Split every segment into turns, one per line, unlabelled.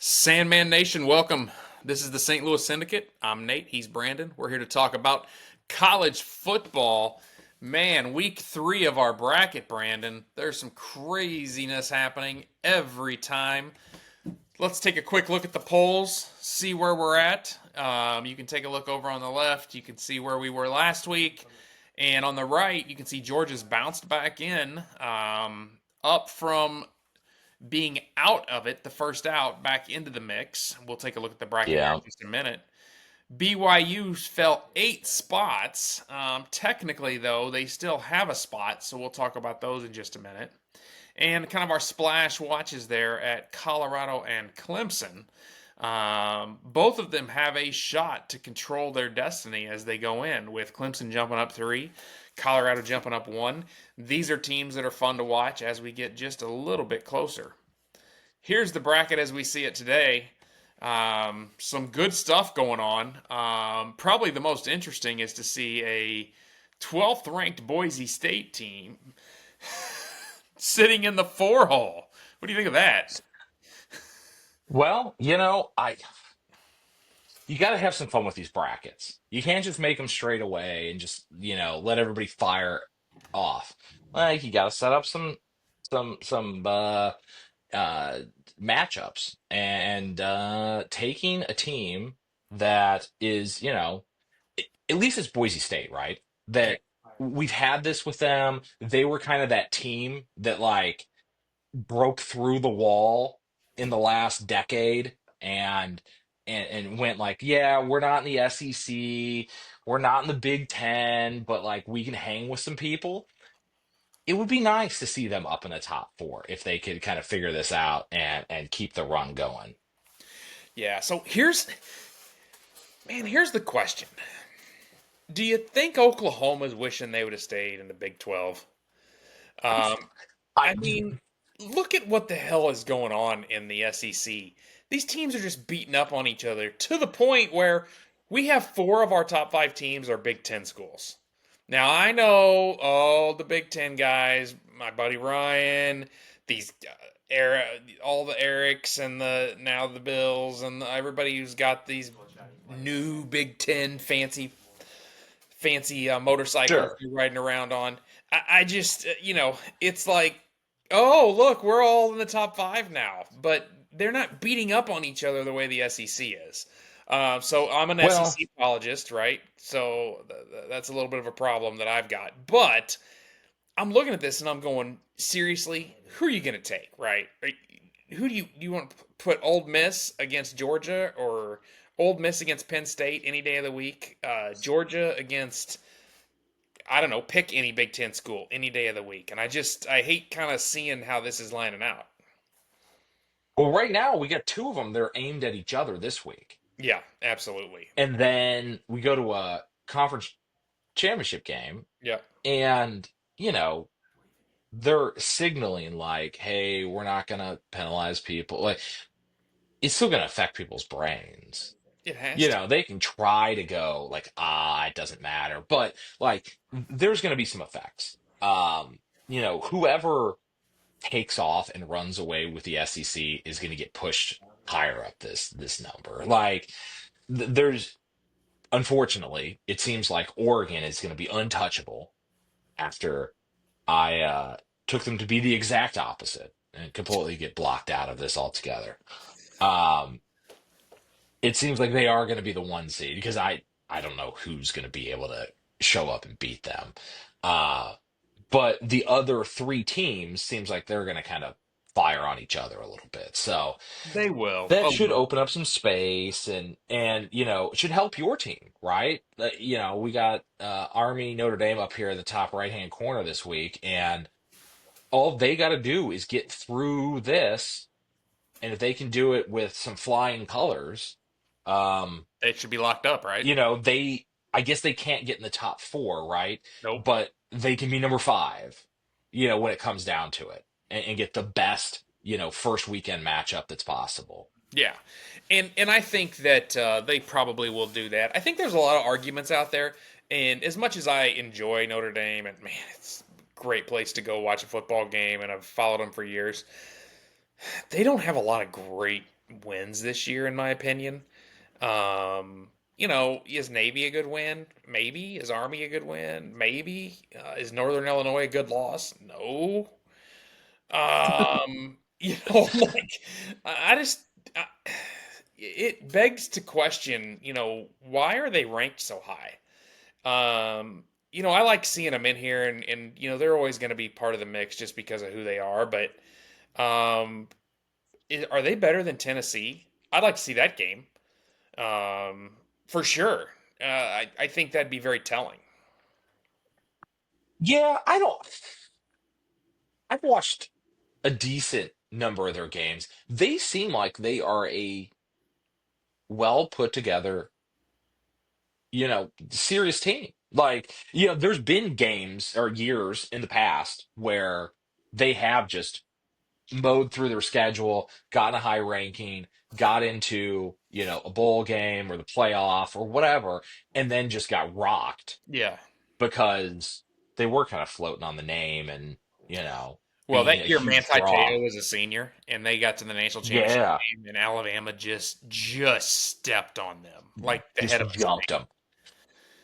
Sandman Nation, welcome. This is the St. Louis Syndicate. I'm Nate. He's Brandon. We're here to talk about college football. Man, week 3 of our bracket, Brandon. There's some craziness happening every time. Let's take a quick look at the polls, see where we're at. You can take a look over on the left. You can see where we were last week. And on the right, you can see Georgia's bounced back in, up from being out of it, the first out, back into the mix. We'll take a look at the bracket here
Yeah.
in just a minute. BYU fell 8 spots. Technically, though, they still have a spot, so we'll talk about those in just a minute. And kind of our splash watches there at Colorado and Clemson. Both of them have a shot to control their destiny as they go in, with Clemson jumping up 3, Colorado jumping up 1. These are teams that are fun to watch as we get just a little bit closer. Here's the bracket as we see it today. Some good stuff going on. Probably the most interesting is to see a 12th ranked Boise State team sitting in the 4 hole. What do you think of that?
Well, you got to have some fun with these brackets. You can't just make them straight away and just, let everybody fire off. Like you got to set up some uh matchups and taking a team that is, at least it's Boise State, right?
Okay.
That we've had this with them. They were kind of that team that like broke through the wall in the last decade and went like, yeah, we're not in the SEC, we're not in the Big Ten, but like we can hang with some people. It would be nice to see them up in the top four if they could kind of figure this out and keep the run going.
Yeah, so here's the question. Do you think Oklahoma's wishing they would have stayed in the Big 12? Um,
I
I mean, look at what the hell is going on in the SEC. These teams are just beating up on each other to the point where we have 4 of our top 5 teams are Big Ten schools. Now I know all the Big Ten guys, my buddy Ryan, these all the Erics and the now the Bills and everybody who's got these new Big Ten fancy motorcycles
sure.
you're riding around on. I just, it's like, oh, look, we're all in the top 5 now, but they're not beating up on each other the way the SEC is. So I'm an
Well,
SEC apologist, right? So that's a little bit of a problem that I've got. But I'm looking at this and I'm going, seriously, who are you going to take, right? Who do you want to put Old Miss against Georgia or Old Miss against Penn State any day of the week? Georgia against I don't know, pick any Big Ten school any day of the week. And I hate kind of seeing how this is lining out.
well, right now we got two of them that are aimed at each other this week.
Yeah, absolutely.
And then we go to a conference championship game
Yeah.
and, you know, they're signaling like, hey, we're not going to penalize people. Like, it's still going to affect people's brains.
It has
You
to.
know, they can try to go like, it doesn't matter, but like, there's going to be some effects. Whoever takes off and runs away with the SEC is going to get pushed higher up this number. Like, there's unfortunately, it seems like Oregon is going to be untouchable after I took them to be the exact opposite and completely get blocked out of this altogether. Um, it seems like they are going to be the 1 seed because I don't know who's going to be able to show up and beat them. Uh, but the other three teams seems like they're going to kind of fire on each other a little bit. So
They will.
that
A
should
little.
open up some space and it should help your team, right? We got Army Notre Dame up here in the top right hand corner this week, and all they got to do is get through this, and if they can do it with some flying colors, um,
They should be locked up, right?
they I guess they can't get in the top four, right?
Nope.
But they can be number five, when it comes down to it, and get the best, first weekend matchup that's possible.
Yeah. And I think that they probably will do that. I think there's a lot of arguments out there. And as much as I enjoy Notre Dame, and man, it's a great place to go watch a football game, and I've followed them for years, they don't have a lot of great wins this year, in my opinion. Is Navy a good win? Maybe. Is Army a good win? Maybe. Is Northern Illinois a good loss? No. Like I just I, it begs to question, why are they ranked so high? I like seeing them in here, and they're always going to be part of the mix just because of who they are. But um, are they better than Tennessee? I'd like to see that game um, for sure. I think that'd be very telling.
Yeah, I've watched a decent number of their games. They seem like they are a well put together, serious team. Like, there's been games or years in the past where they have just mowed through their schedule, gotten a high ranking, got into, a bowl game or the playoff or whatever, and then just got rocked
Yeah.
because they were kind of floating on the name and,
Well,
being
that
a
year
huge draw.
Manti Te'o was a senior, and they got to the national championship
Yeah,
game, and Alabama just stepped on them like the head
just
of a snake.
jumped them.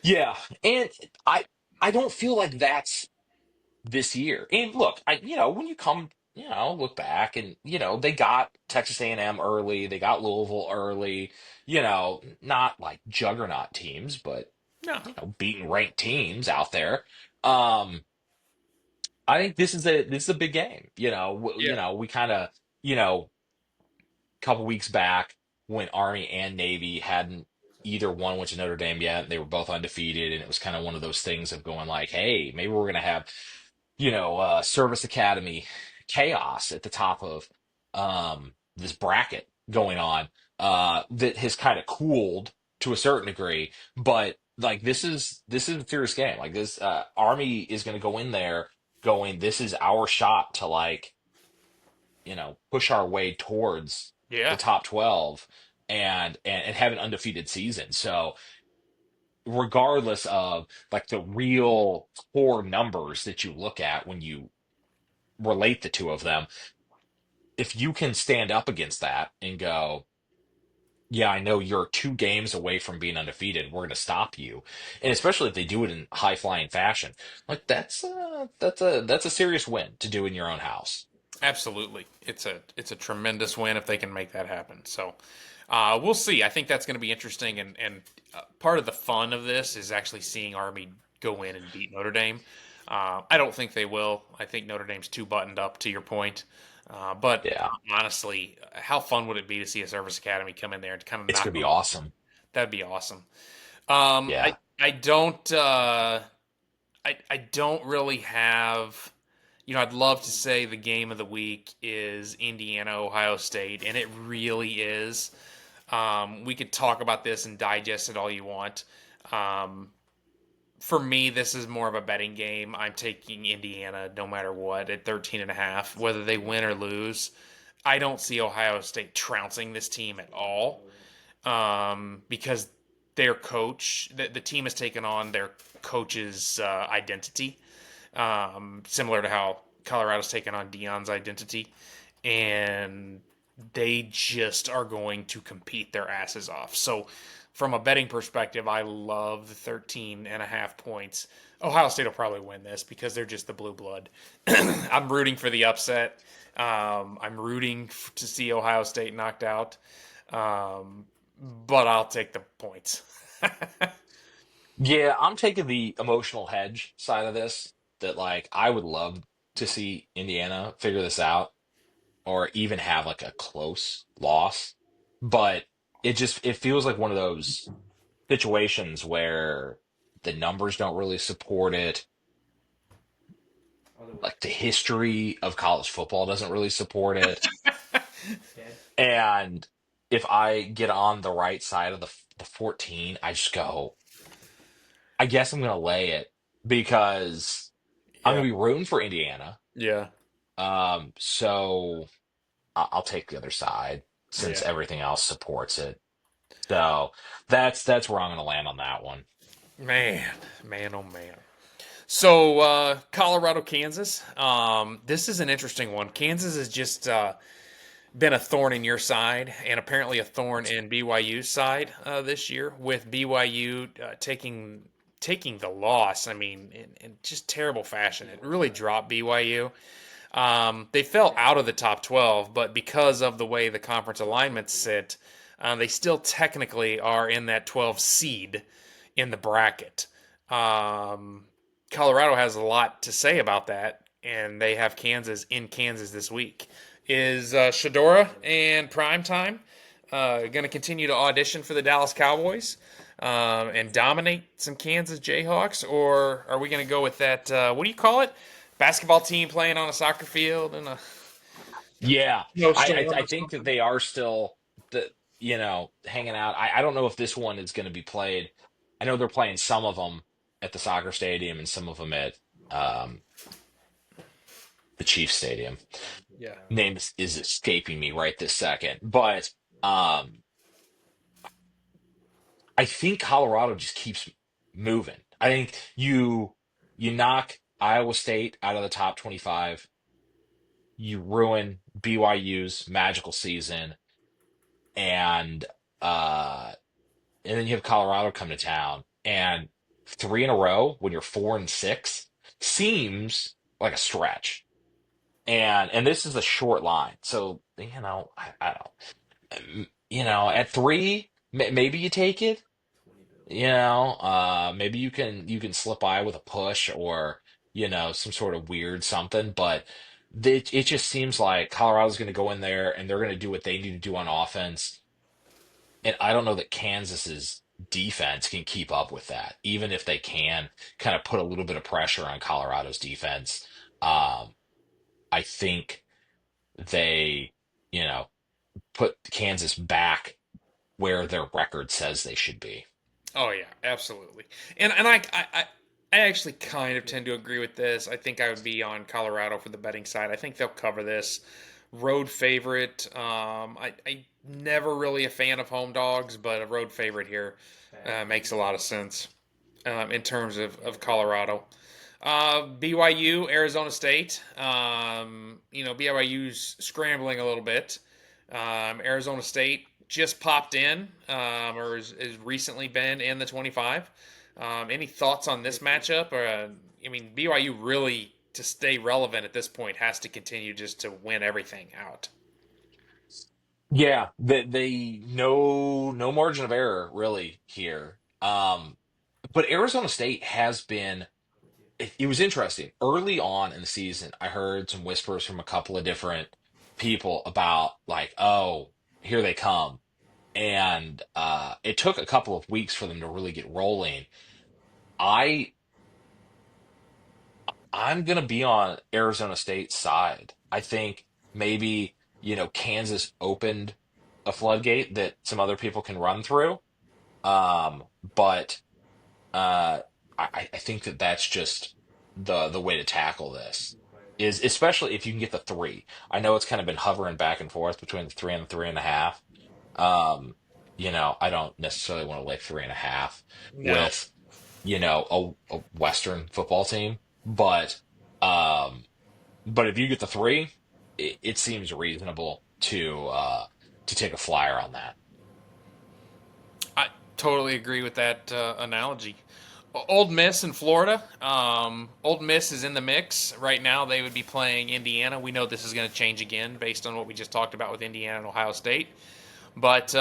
Yeah, and I I don't feel like that's this year. And look, when you come, look back and they got Texas A&M early, they got Louisville early, not like juggernaut teams, but
No.
beating ranked teams out there. Um, I think this is a big game.
Yeah.
We kind of, you know, couple weeks back when Army and Navy hadn't either one went to Notre Dame yet. They were both undefeated, and it was kind of one of those things of going like, hey, maybe we're gonna have service academy chaos at the top of this bracket going on that has kind of cooled to a certain degree, but like this is a serious game. Like this, Army is going to go in there going, this is our shot to like push our way towards the
Yeah.
top 12 and have an undefeated season. So regardless of like the real core numbers that you look at when you relate the two of them, if you can stand up against that and go, yeah, I know you're 2 games away from being undefeated. We're going to stop you, and especially if they do it in high flying fashion, like that's a serious win to do in your own house.
Absolutely. It's a tremendous win if they can make that happen. So we'll see. I think that's going to be interesting, and part of the fun of this is actually seeing Army go in and beat Notre Dame. I don't think they will. I think Notre Dame's too buttoned up, to your point. But
Yeah,
honestly, how fun would it be to see a service academy come in there and kind of
it's
knock
going to be
them?
awesome.
That'd be awesome.
Yeah,
I don't I don't really have. I'd love to say the game of the week is Indiana Ohio State, and it really is. We could talk about this and digest it all you want. Um, for me, this is more of a betting game. I'm taking Indiana no matter what at 13 and a half, whether they win or lose. I don't see Ohio State trouncing this team at all because their coach, the team has taken on their coach's identity, similar to how Colorado's taken on Dion's identity, and they just are going to compete their asses off. So, from a betting perspective, I love the 13 and a half points. Ohio State will probably win this because they're just the blue blood. I'm rooting for the upset. I'm rooting to see Ohio State knocked out, um, but I'll take the points.
yeah, I'm taking the emotional hedge side of this. That like I would love to see Indiana figure this out or even have like a close loss, but it feels like one of those situations where the numbers don't really support it. Like the history of college football doesn't really support it. And if I get on the right side of the 14, I just go, I guess I'm going to lay it because I'm
Yeah,
going to be rooting for Indiana.
yeah,
So I'll take the other side since
yeah.
everything else supports it. So that's where I'm going to land on that one.
Man, man, oh man. So Colorado, Kansas. This is an interesting one. Kansas is just been a thorn in your side and apparently a thorn in BYU's side this year, with BYU taking the loss. I mean, in just terrible fashion. It really dropped BYU. They fell out of the top 12, but because of the way the conference alignments sit, they still technically are in that 12 seed in the bracket. Um, Colorado has a lot to say about that, and they have Kansas in Kansas this week. Is Shadora and Primetime going to continue to audition for the Dallas Cowboys and dominate some Kansas Jayhawks, or are we going to go with that? What do you call it? Basketball team playing on a soccer field and a
Yeah,
snowstorm
I
or
think that
something?
they are still hanging out. I don't know if this one is going to be played. I know they're playing some of them at the soccer stadium and some of them at um, the Chiefs Stadium.
Yeah.
Name is escaping me right this second, but um, I think Colorado just keeps moving. I think you knock Iowa State out of the top 25, you ruin BYU's magical season, and uh and then you have Colorado come to town, and three in a row when you're 4-6 seems like a stretch. And this is a short line, so I don't. At three, maybe you take it. Maybe you can slip by with a push or some sort of weird something, but it just seems like Colorado's going to go in there and they're going to do what they need to do on offense, and I don't know that Kansas's defense can keep up with that, even if they can kind of put a little bit of pressure on Colorado's defense. Um, I think they, you know, put Kansas back where their record says they should be.
Oh yeah, absolutely. And I actually kind of tend to agree with this. I think I would be on Colorado for the betting side. I think they'll cover this. Road favorite. I never really a fan of home dogs, but a road favorite here makes a lot of sense in terms of Colorado. BYU, Arizona State. BYU's scrambling a little bit. Arizona State just popped in, or has recently been in the 25. Any thoughts on this matchup? Or I mean, BYU really to stay relevant at this point has to continue just to win everything out.
Yeah, they no margin of error really here. But Arizona State has been. It was interesting. Early on in the season, I heard some whispers from a couple of different people about like, oh, here they come. And it took a couple of weeks for them to really get rolling. I I'm gonna be on Arizona State's side. I think maybe, Kansas opened a floodgate that some other people can run through. Um, but uh, I think that that's just the way to tackle this is especially if you can get the three. I know it's kind of been hovering back and forth between the 3 and the 3.5. Um, I don't necessarily want to lay 3.5
No.
with, a Western football team, um, but if you get the three, it seems reasonable to take a flyer on that.
I totally agree with that analogy. Old Miss in Florida. Old Miss is in the mix right now. They would be playing Indiana. We know this is going to change again based on what we just talked about with Indiana and Ohio State. But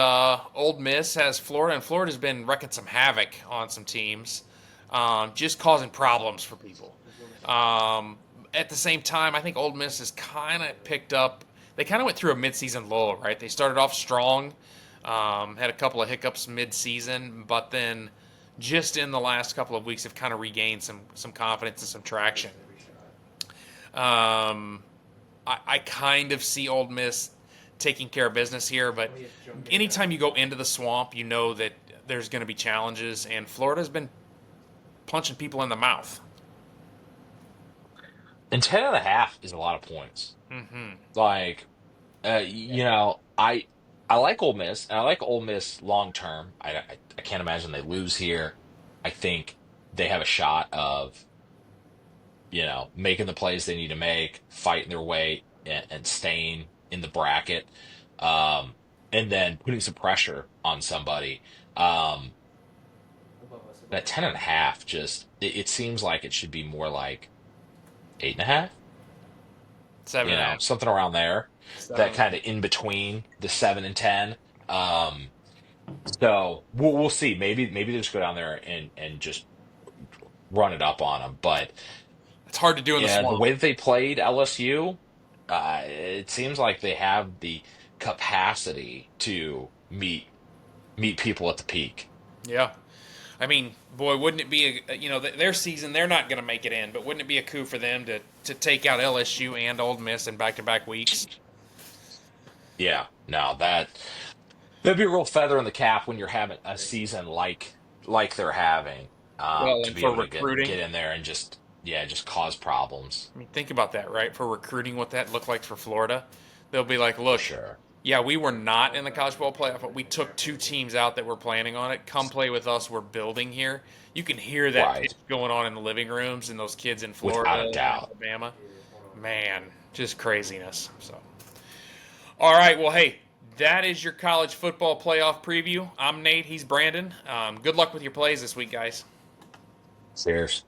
Old Miss has Florida, and Florida's been wrecking some havoc on some teams, just causing problems for people. Um, at the same time, I think Old Miss has kind of picked up. They kind of went through a midseason lull, right? They started off strong, had a couple of hiccups mid-season, but then just in the last couple of weeks have kind of regained some confidence and some traction. Um, I kind of see Old Miss taking care of business here, but anytime you go into the swamp, you know that there's going to be challenges, and Florida's been punching people in the mouth.
And 10.5 is a lot of points.
Hmm.
Like, I like Ole Miss, and I like Ole Miss long term. I can't imagine they lose here. I think they have a shot of, making the plays they need to make, fighting their way, and staying. in the bracket, um, and then putting some pressure on somebody. Um, that 10.5 just it seems like it should be more like 8.5,
Seven and a half.
something around there. That
So
kind of in between the 7 and 10. Um, so we'll see. Maybe they just go down there and just run it up on them. But
it's hard to do in the
yeah, the
swamp.
way that they played LSU, it seems like they have the capacity to meet people at the peak.
Yeah. I mean, boy, wouldn't it be their season? They're not going to make it in, but wouldn't it be a coup for them to take out LSU and Ole Miss in back-to-back weeks?
Yeah, no, that'd be a real feather in the cap when you're having a season like they're having,
Well,
to
and
be
for
able to get
recruiting,
in there and just cause problems
I mean, think about that, right? For recruiting, what that looked like for Florida, they'll be like,
for
look,
sure.
yeah, we were not in the college football playoff, but we took two teams out that were planning on it. Come play with us. We're building here. You can hear that pitch
Right,
going on in the living rooms and those kids in
without
Florida
a
and
doubt.
Alabama. Man, just craziness. So, all right. Well, hey, that is your college football playoff preview. I'm Nate. He's Brandon. Good luck with your plays this week, guys.
Cheers.